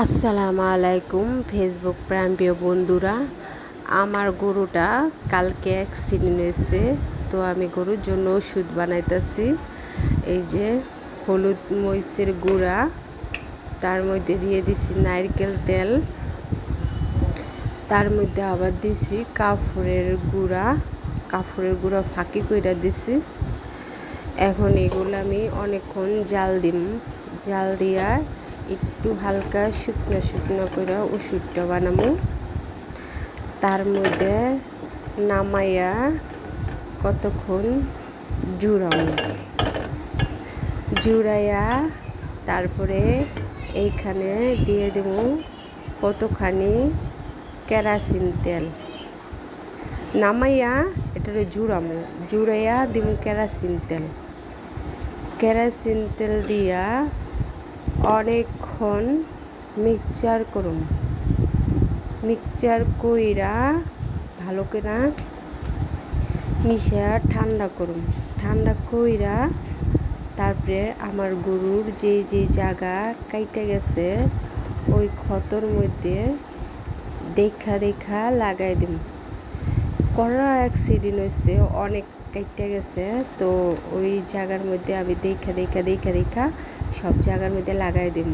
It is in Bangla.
আসসালামু আলাইকুম ফেসবুক প্রিয় বন্ধুরা। আমার গরুটা কালকে অ্যাক্সিডেন্ট হয়েছে, তো আমি গরুর জন্য ওষুধ বানাইতেছি। এই যে হলুদ মরিচের গুঁড়া, তার মধ্যে দিয়ে দিছি নারকেল তেল, তার মধ্যে আবার দিছি কাফুরের গুঁড়া ফাঁকি কইরা দিছি। এখন এগুলো আমি অনেকক্ষণ জাল দিয়া একটু হালকা শুকনো শুকনো করে ওষুধটা বানাবো। তার মধ্যে নামাইয়া কতক্ষণ জুড়াইয়া তারপরে এইখানে দিয়ে দেব কতখানি কেরাসিন তেল। নামাইয়া এটারে জুড়াইয়া দিব কেরাসিন তেল দিয়া অনেকক্ষণ মিক্সচার কইরা ভালো করে মিশিয়ে ঠান্ডা কইরা তারপরে আমার গরুর যে জায়গা কাইটে গেছে ওই ক্ষতর মধ্যে দেখা লাগাই দিম। কড়া অ্যাক্সিডেন্ট হয়েছে, অনেক কাইটে গেছে, তো ওই জায়গার মধ্যে আমি দেখা সব জায়গার মধ্যে লাগাই দিম।